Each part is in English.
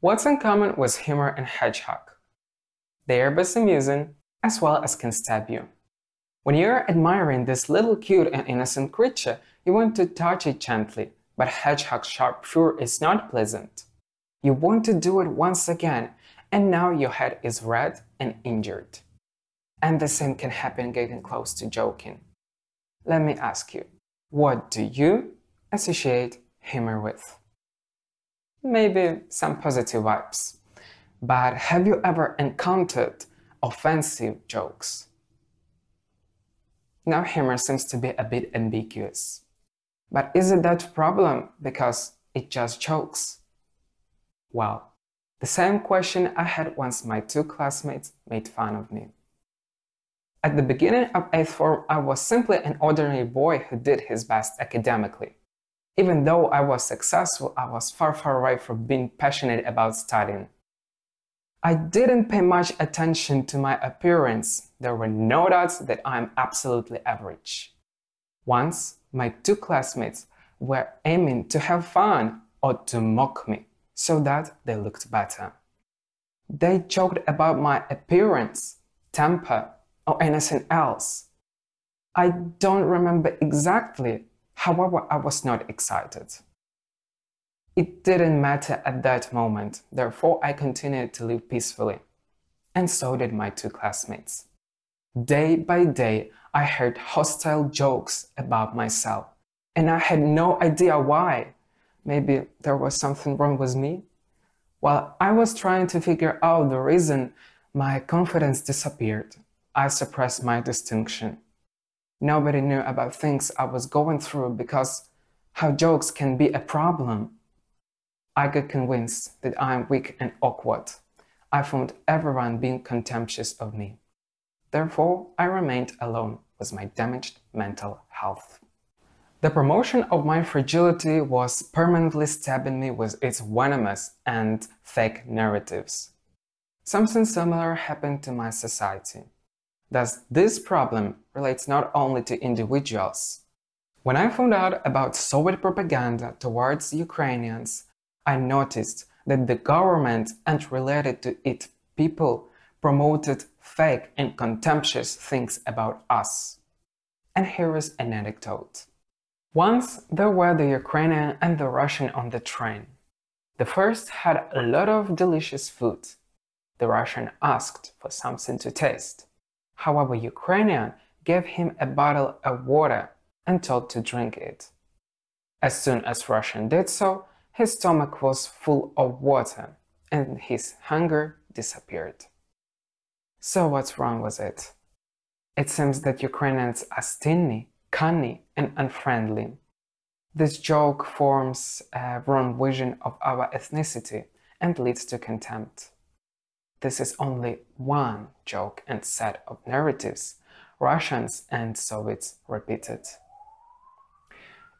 What's in common with humor and hedgehog? They are both amusing, as well as can stab you. When you're admiring this little cute and innocent creature, you want to touch it gently, but hedgehog's sharp fur is not pleasant. You want to do it once again, and now your head is red and injured. And the same can happen getting close to joking. Let me ask you, what do you associate humor with? Maybe some positive vibes. But have you ever encountered offensive jokes? Now humor seems to be a bit ambiguous. But is it that problem because it just jokes? Well, the same question I had once my two classmates made fun of me. At the beginning of 8th form, I was simply an ordinary boy who did his best academically. Even though I was successful, I was far away from being passionate about studying. I didn't pay much attention to my appearance. There were no doubts that I am absolutely average. Once, my two classmates were aiming to have fun or to mock me so that they looked better. They joked about my appearance, temper, or anything else. I don't remember exactly, however, I was not excited. It didn't matter at that moment, therefore I continued to live peacefully. And so did my two classmates. Day by day, I heard hostile jokes about myself, and I had no idea why. Maybe there was something wrong with me? While I was trying to figure out the reason, my confidence disappeared. I suppressed my distinction. Nobody knew about things I was going through because how jokes can be a problem. I got convinced that I am weak and awkward. I found everyone being contemptuous of me. Therefore, I remained alone with my damaged mental health. The promotion of my fragility was permanently stabbing me with its venomous and fake narratives. Something similar happened to my society. Thus, this problem relates not only to individuals. When I found out about Soviet propaganda towards Ukrainians, I noticed that the government and related to it people promoted fake and contemptuous things about us. And here is an anecdote. Once there were the Ukrainian and the Russian on the train. The first had a lot of delicious food. The Russian asked for something to taste. However, Ukrainian gave him a bottle of water and told to drink it. As soon as Russian did so, his stomach was full of water and his hunger disappeared. So what's wrong with it? It seems that Ukrainians are stingy, cunning, and unfriendly. This joke forms a wrong vision of our ethnicity and leads to contempt. This is only one joke and set of narratives Russians and Soviets repeated.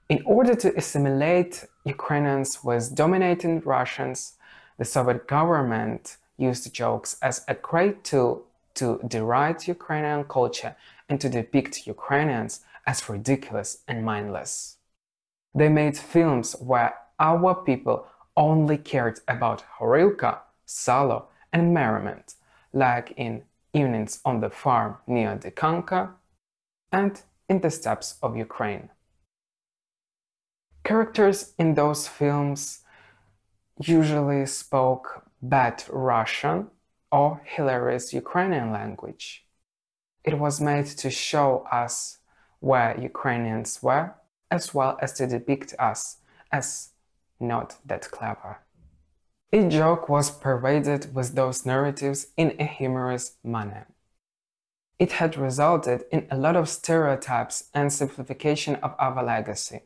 In order to assimilate Ukrainians with dominating Russians, the Soviet government used jokes as a great tool to deride Ukrainian culture and to depict Ukrainians as ridiculous and mindless. They made films where our people only cared about horilka, salo, and merriment, like in Evenings on the Farm near Dikanka and in the Steppes of Ukraine. Characters in those films usually spoke bad Russian or hilarious Ukrainian language. It was made to show us where Ukrainians were, as well as to depict us as not that clever. Each joke was pervaded with those narratives in a humorous manner. It had resulted in a lot of stereotypes and simplification of our legacy.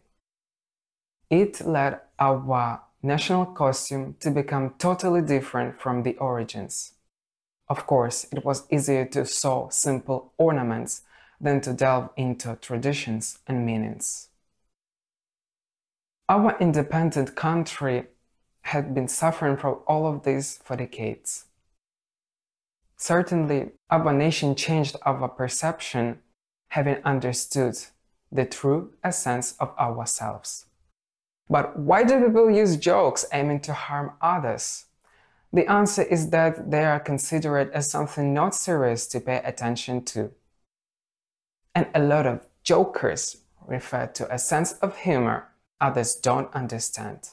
It led our national costume to become totally different from the origins. Of course, it was easier to sew simple ornaments than to delve into traditions and meanings. Our independent country had been suffering from all of this for decades. Certainly, our nation changed our perception, having understood the true essence of ourselves. But why do people use jokes aiming to harm others? The answer is that they are considered as something not serious to pay attention to. And a lot of jokers refer to a sense of humor others don't understand.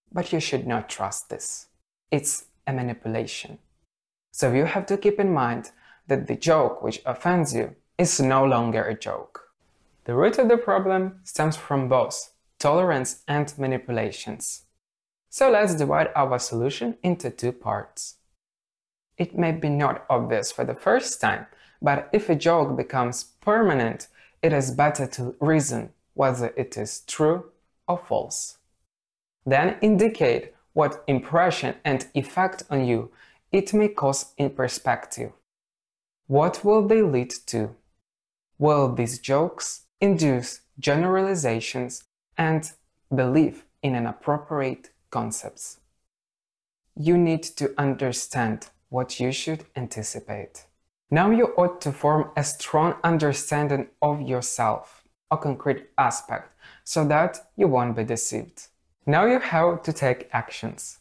But you should not trust this. It's a manipulation. So you have to keep in mind that the joke which offends you is no longer a joke. The root of the problem stems from both tolerance and manipulations. So let's divide our solution into two parts. It may be not obvious for the first time, but if a joke becomes permanent, it is better to reason whether it is true or false. Then indicate what impression and effect on you it may cause in perspective. What will they lead to? Will these jokes induce generalizations and belief in inappropriate concepts? You need to understand what you should anticipate. Now you ought to form a strong understanding of yourself, a concrete aspect, so that you won't be deceived. Now you have to take actions.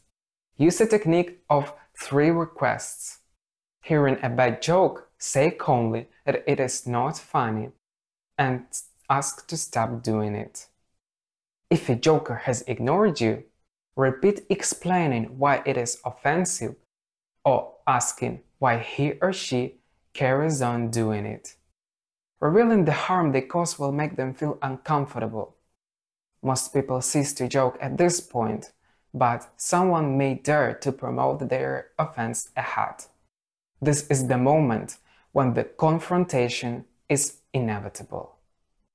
Use the technique of 3 requests. Hearing a bad joke, say calmly that it is not funny and ask to stop doing it. If a joker has ignored you, repeat explaining why it is offensive or asking why he or she carries on doing it. Revealing the harm they cause will make them feel uncomfortable. Most people cease to joke at this point, but someone may dare to promote their offense ahead. This is the moment when the confrontation is inevitable.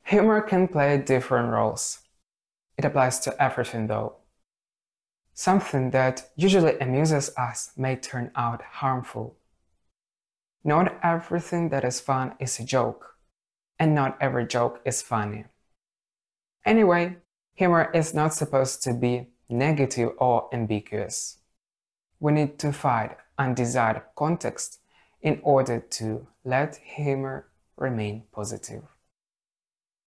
Humor can play different roles. It applies to everything though. Something that usually amuses us may turn out harmful. Not everything that is fun is a joke, and not every joke is funny. Anyway, humor is not supposed to be negative or ambiguous. We need to find undesired context in order to let humor remain positive.